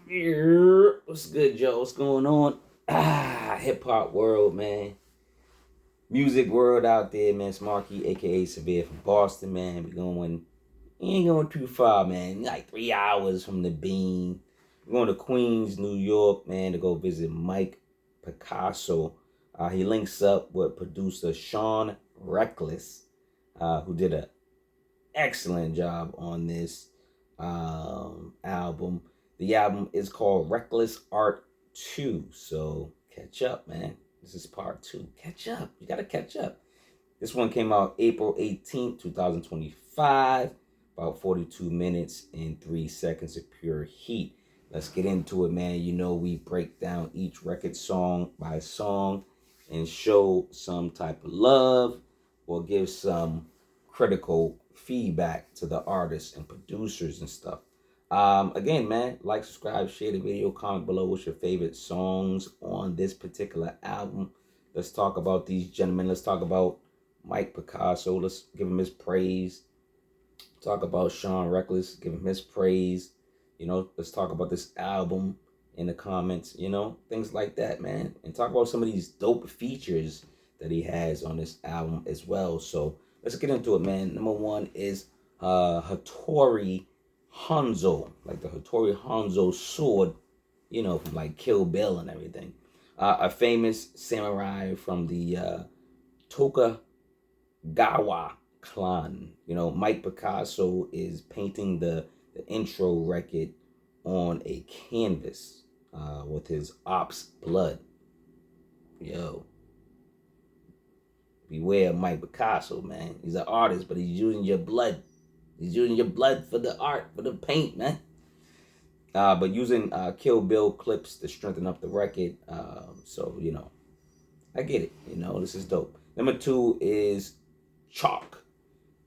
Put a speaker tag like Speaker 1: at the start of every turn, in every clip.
Speaker 1: Yeah, what's good, Joe? What's going on? Hip hop world, man. Music world out there, man. It's Marquis, aka Severe from Boston, man. We ain't going too far, man. Like 3 hours from the bean. We're going to Queens, New York, man, to go visit Mike Picasso. He links up with producer Sean Wrekless, who did an excellent job on this album. The album is called Wrekless Art 2. So catch up, man. This is part 2. Catch up. You gotta catch up. This one came out April 18th, 2025. About 42 minutes and 3 seconds of pure heat. Let's get into it, man. You know, we break down each record song by song and show some type of love or give some critical feedback to the artists and producers and stuff. Again, man, like, subscribe, share the video, comment below what's your favorite songs on this particular album. Let's talk about these gentlemen. Let's talk about Mike Picasso. Let's give him his praise. Talk about Sean Wrekless. Give him his praise. You know, let's talk about this album in the comments. You know, things like that, man. And talk about some of these dope features that he has on this album as well. So let's get into it, man. Number one is Hattori Hanzo, like the Hattori Hanzo sword, you know, from like Kill Bill and everything. A famous samurai from the Tokugawa clan. You know, Mike Picasso is painting the intro record on a canvas with his ops blood. Yo, beware of Mike Picasso, man. He's an artist, but he's using your blood. He's using your blood for the art, for the paint, man. But using Kill Bill clips to strengthen up the record. So, you know, I get it. You know, this is dope. Number two is Chalk.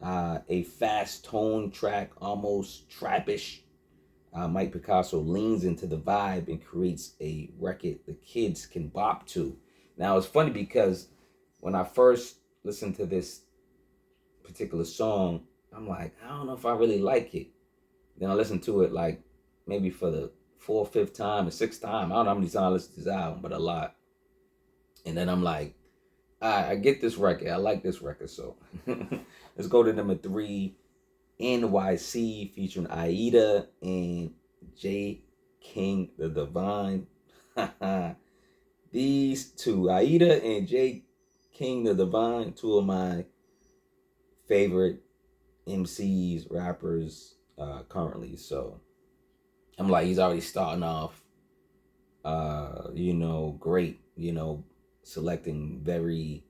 Speaker 1: A fast tone track, almost trappish. Mike Picasso leans into the vibe and creates a record the kids can bop to. Now, it's funny because when I first listened to this particular song, I'm like, I don't know if I really like it. Then I listened to it like maybe for the fourth, fifth time, or sixth time. I don't know how many times I listened to this album, but a lot. And then I'm like, I get this record. I like this record. So let's go to number three, NYC, featuring Aida and J. King the Divine. These two, Aida and J. King the Divine, two of my favorite MCs, rappers currently. So I'm like, he's already starting off, you know, great, you know, selecting very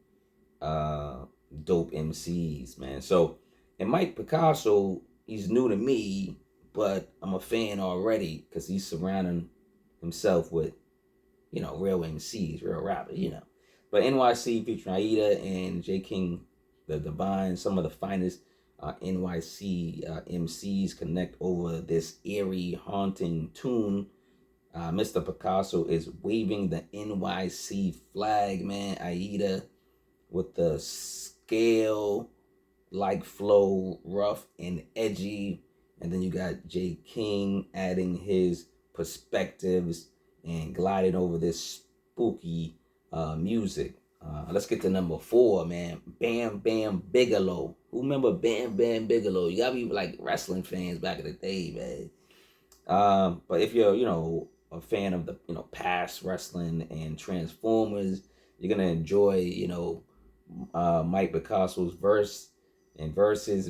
Speaker 1: dope MCs, man. So, and Mike Picasso, he's new to me, but I'm a fan already because he's surrounding himself with, you know, real MCs, real rappers, you know. But NYC featuring Aida and J. King the Divine, some of the finest NYC MCs connect over this eerie, haunting tune. Mr. Picasso is waving the NYC flag, man. Aida with the scale like flow, rough and edgy. And then you got J. King adding his perspectives and gliding over this spooky music. Let's get to number four, man. Bam Bam Bigelow. Who remember Bam Bam Bigelow? You gotta be like wrestling fans back in the day, man. But if you're, you know, a fan of the, you know, past wrestling and Transformers, you're gonna enjoy, you know, Mike Picasso's verses,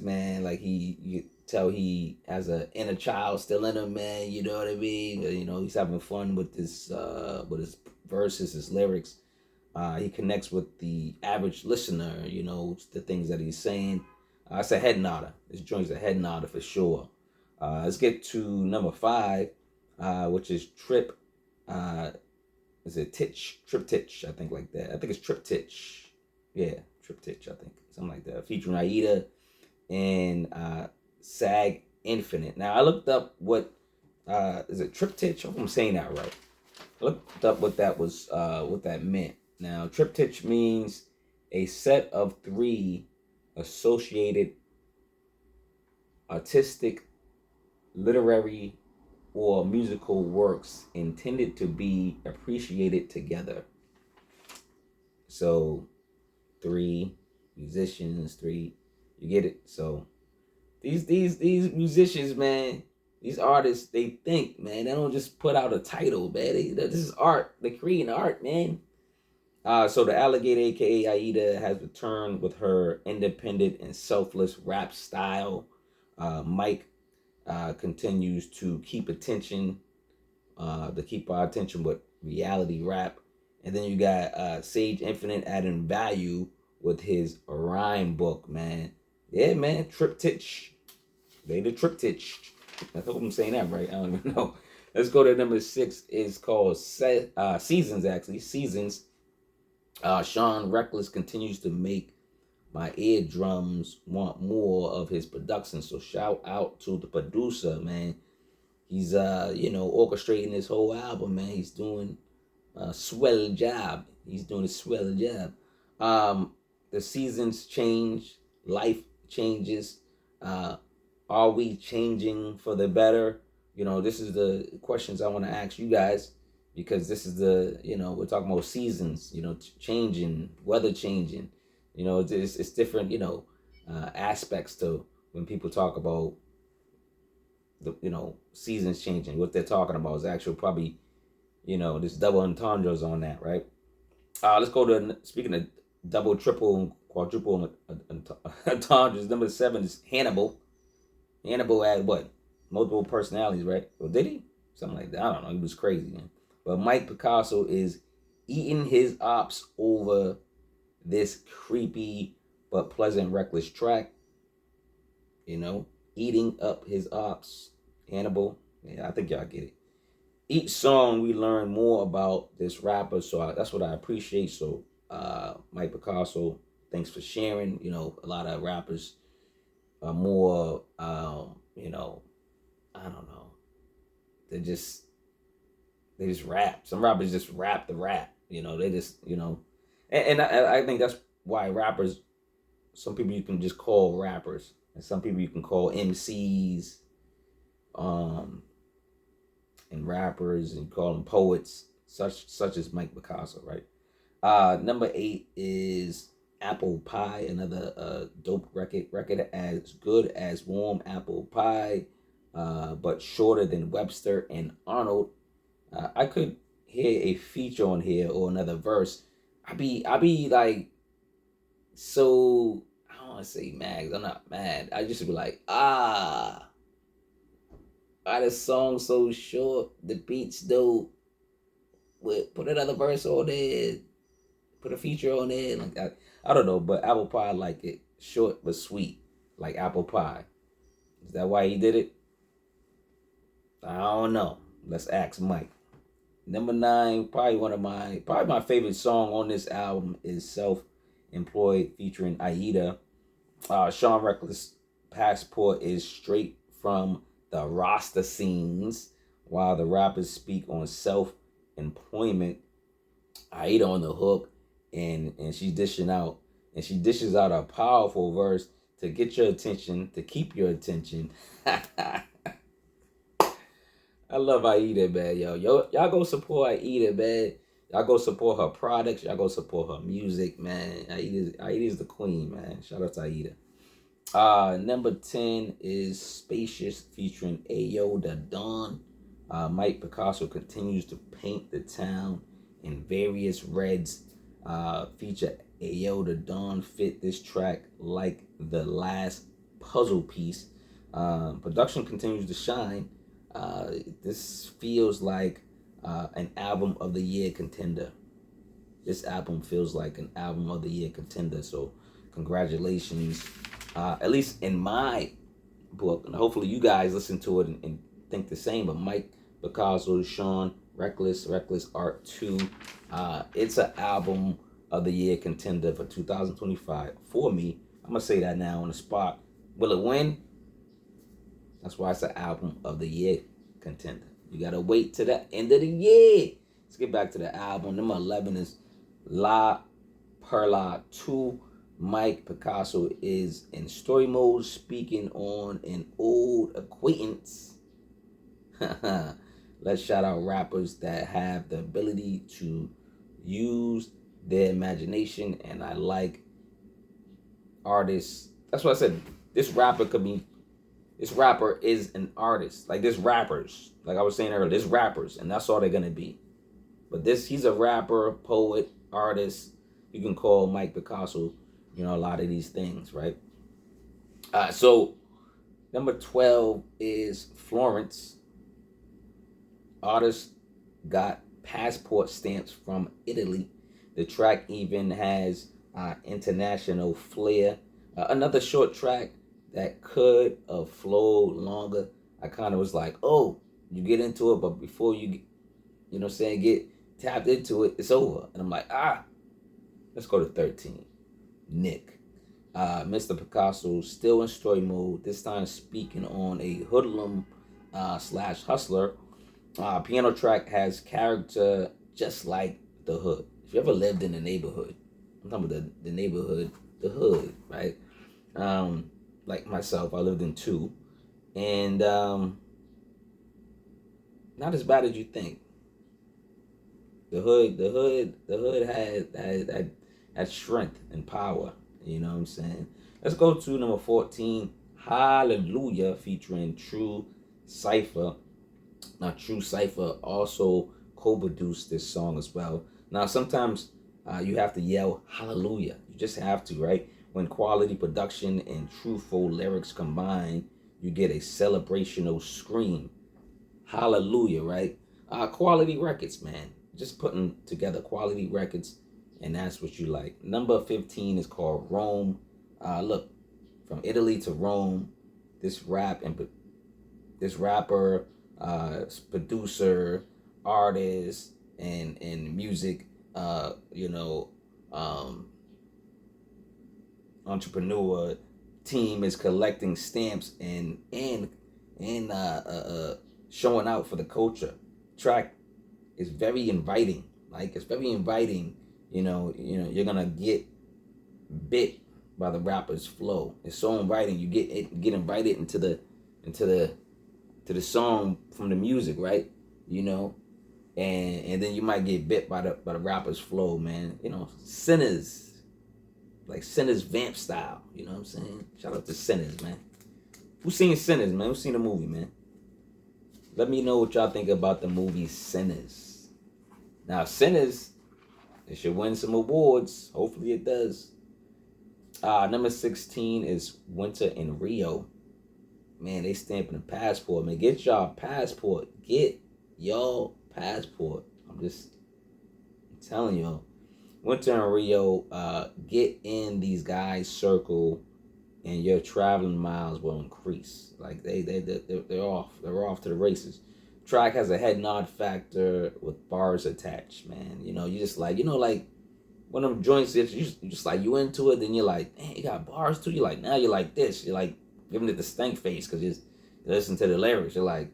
Speaker 1: man. Like you tell he has an inner child still in him, man. You know what I mean? You know, he's having fun with his verses, his lyrics. He connects with the average listener, you know, the things that he's saying. It's a head nodder. This joint's a head nodder for sure. Let's get to number five, which is Trip. Is it Titch? TripTych, I think, like that. I think it's TripTych. Yeah, TripTych, I think. Something like that. Featuring Aida and SageInfinite. Now, I looked up what, is it TripTych? I hope I'm saying that right. I looked up what that was, what that meant. Now, TripTych means a set of three associated artistic, literary, or musical works intended to be appreciated together. So, three musicians, three, you get it. So these musicians, man, these artists, they think, man, they don't just put out a title, man. This is art. They're creating art, man. So the Alligator, aka Aida, has returned with her independent and selfless rap style. Mike continues to keep our attention with reality rap. And then you got SageInfinite adding value with his rhyme book, man. Yeah, man, TripTych. They the TripTych. I hope I'm saying that right. I don't even know. Let's go to number 6. It's called Seasons, actually. Seasons. Sean Wrekless continues to make my eardrums want more of his production. So shout out to the producer, man. He's orchestrating this whole album, man. He's doing a swell job. The seasons change, life changes. Are we changing for the better? This is the questions I want to ask you guys, because this is we're talking about seasons, changing, weather changing. It's different, aspects to when people talk about the seasons changing. What they're talking about is actually probably this double entendres on that, right? Let's go to, speaking of double, triple, and quadruple entendres. Number 7 is Hannibal. Hannibal had what? Multiple personalities, right? Or did he? Something like that. I don't know. He was crazy, man. But Mike Picasso is eating his ops over this creepy but pleasant Wrekless track. Eating up his ops. Hannibal. Yeah, I think y'all get it. Each song we learn more about this rapper, so that's what I appreciate. So Mike Picasso, thanks for sharing. A lot of rappers are more I don't know, they just rap. Some rappers just rap the rap. They just and I think that's why rappers, some people you can just call rappers, and some people you can call MCs, and rappers, and call them poets, such as Mike Picasso, right? Number 8 is Apple Pie, another dope record as good as Warm Apple Pie, but shorter than Webster and Arnold. I could hear a feature on here or another verse. I be like, so I don't want to say mad. I'm not mad. I just be like, why the song so short? The beats dope. Put another verse on there. Put a feature on there. Like I don't know, but Apple Pie, I like it short but sweet, like apple pie. Is that why he did it? I don't know. Let's ask Mike. Number 9, probably my favorite song on this album is Self-Employed featuring Aida. Sean Wrekless Passport is straight from the Rasta scenes, while the rappers speak on self-employment. Aida on the hook, and she dishes out a powerful verse to get your attention, to keep your attention. I love Aida, man. Y'all go support Aida, man. Y'all go support her products. Y'all go support her music, man. Aida's the queen, man. Shout out to Aida. Number 10 is Spacious featuring Ayo Da Don. Mike Picasso continues to paint the town in various reds. Feature Ayo Da Don fit this track like the last puzzle piece. Production continues to shine. This feels like an album of the year contender. This album feels like an album of the year contender. So congratulations, at least in my book, and hopefully you guys listen to it and think the same. But Mike Picasso, Sean Wrekless Art 2, it's an album of the year contender for 2025 for me. I'm gonna say that now on the spot. Will it win? That's why it's an album of the year contender. You gotta wait to the end of the year. Let's get back to the album. Number 11 is La Perla 2. Mike Picasso is in story mode, speaking on an old acquaintance. Let's shout out rappers that have the ability to use their imagination, and I like artists. That's what I said. This rapper could be. This rapper is an artist. Like this rappers. Like I was saying earlier, this rappers, and that's all they're gonna be. But he's a rapper, poet, artist. You can call Mike Picasso, a lot of these things, right? So number 12 is Florence. Artist got passport stamps from Italy. The track even has international flair. Another short track that could have flowed longer. I kind of was like, oh, you get into it, but before you, get tapped into it, it's over. And I'm like, let's go to 13. Nick. Mr. Picasso still in story mode, this time speaking on a hoodlum slash hustler. Piano track has character just like the hood. If you ever lived in the neighborhood, I'm talking about the neighborhood, the hood, right? Like myself, I lived in 2. And not as bad as you think. The hood had strength and power. You know what I'm saying? Let's go to number 14, Hallelujah, featuring True Cipher. Now, True Cipher also co-produced this song as well. Now, sometimes you have to yell hallelujah. You just have to, right? When quality production and truthful lyrics combine, you get a celebrational scream. Hallelujah, right? Quality records, man. Just putting together quality records, and that's what you like. Number 15 is called Rome. Look, from Italy to Rome, this rapper, producer, artist, and music, entrepreneur team is collecting stamps and showing out for the culture. Track is very inviting. Like it's very inviting. You're gonna get bit by the rapper's flow. It's so inviting. You get invited into the song from the music, right? And then you might get bit by the rapper's flow, man. Sinners, like Sinners vamp style. You know what I'm saying? Shout out to Sinners, man. Who's seen Sinners, man? Who's seen the movie, man? Let me know what y'all think about the movie Sinners. Now, Sinners, it should win some awards. Hopefully it does. Number 16 is Winter in Rio. Man, they stamping a passport. Man, get y'all passport. Get y'all passport. I'm telling y'all. Winter in Rio, get in these guys' circle and your traveling miles will increase. Like they're off. They're off to the races. Track has a head nod factor with bars attached, man. You just like, like one of them joints that you just like, you into it, then you're like, man, you got bars too. You're like, now you're like this. You're like giving it the stank face because you listen to the lyrics. You're like,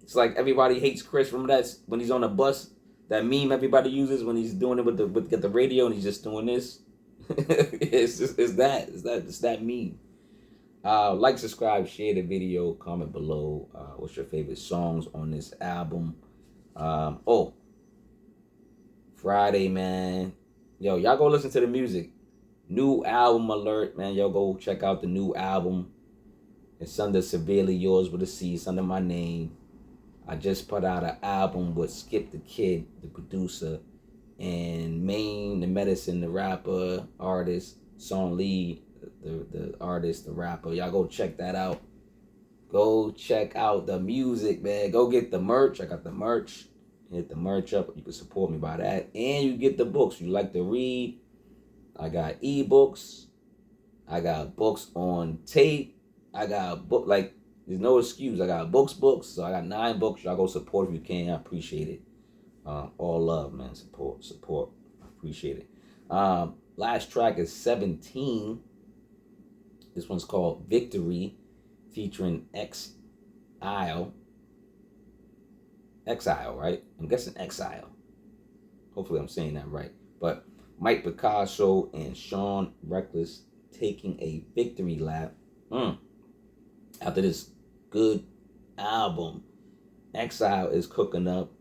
Speaker 1: It's like Everybody Hates Chris. Remember that when he's on a bus, that meme everybody uses when he's doing it with the radio and he's just doing this. It's that meme. Like, subscribe, share the video, comment below. What's your favorite songs on this album? Friday, man. Yo, y'all go listen to the music. New album alert, man. Y'all go check out the new album. It's under Severely Yours with a C. It's under my name. I just put out an album with Skip the Kid, the producer, and Maine, the medicine, the rapper, artist, Song Lee, the artist, the rapper. Y'all go check that out. Go check out the music, man. Go get the merch. I got the merch. Hit the merch up. You can support me by that. And you get the books. You like to read. I got ebooks. I got books on tape. I got there's no excuse. I got books. So I got 9 books. Y'all go support if you can. I appreciate it. All love, man. Support. I appreciate it. Last track is 17. This one's called Victory, featuring X-YLE. X-YLE, right? I'm guessing X-YLE. Hopefully I'm saying that right. But Mike Picasso and Sean Wrekless taking a victory lap. After this good album. X-YLE is cooking up.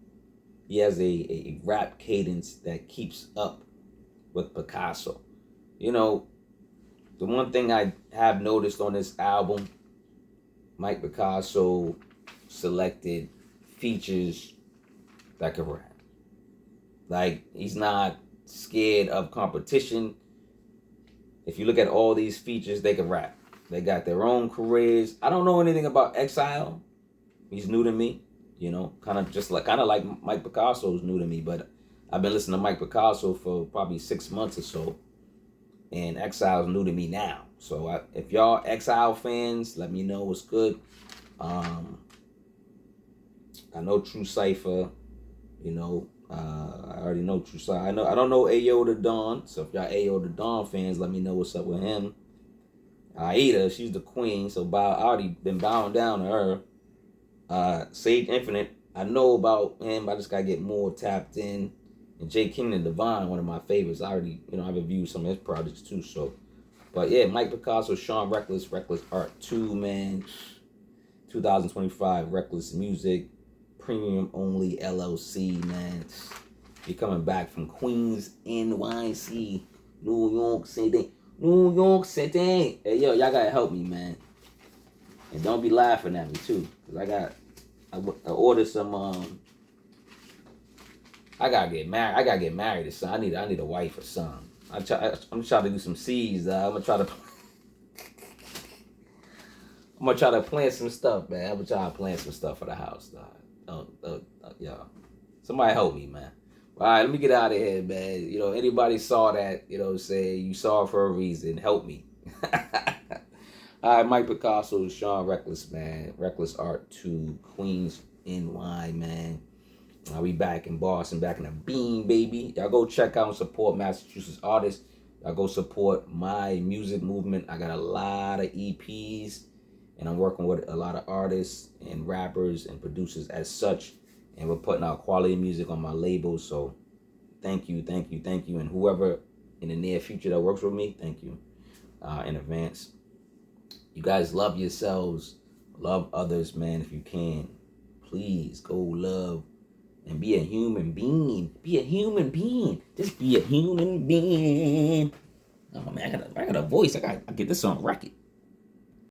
Speaker 1: He has a rap cadence that keeps up with Picasso. You know, the one thing I have noticed on this album, Mike Picasso selected features that can rap. Like, he's not scared of competition. If you look at all these features, they can rap. They got their own careers. I don't know anything about X-YLE. He's new to me, you know, kind of like Mike Picasso's new to me, but I've been listening to Mike Picasso for probably 6 months or so, and X-YLE's new to me now. So if y'all X-YLE fans, let me know what's good. I know True Cipher, you know. I already know True Cipher. I don't know Ayo Da Don. So if y'all Ayo Da Don fans, let me know what's up with him. Aida, she's the queen, so I already been bowing down to her. SageInfinite, I know about him. I just gotta get more tapped in. And J King the Divine, one of my favorites. I already, I've reviewed some of his projects too. So, but yeah, Mike Picasso, Sean Wrekless Art 2, man. 2025 Wrekless Music, premium only LLC, man. Be coming back from Queens, NYC, New York City. Hey, yo, y'all gotta help me, man. And don't be laughing at me too, cause I ordered some. I gotta get married. I gotta get married or something. I need a wife or something. I'm trying to do some seeds. I'm gonna try to plant some stuff, man. I'm gonna try to plant some stuff for the house, dog. Y'all. Somebody help me, man. All right, let me get out of here, man. Anybody saw that, say you saw it for a reason. Help me. All right, Mike Picasso, Sean Wrekless, man. Wrekless Art 2, Queens, NY, man. We back in Boston, back in the beam, baby. Y'all go check out and support Massachusetts artists. Y'all go support my music movement. I got a lot of EPs, and I'm working with a lot of artists and rappers and producers as such. And we're putting out quality music on my label. So thank you. And whoever in the near future that works with me, thank you in advance. You guys love yourselves. Love others, man, if you can. Please go love and be a human being. Be a human being. Just be a human being. Oh, man, I got a voice. I got to get this on record.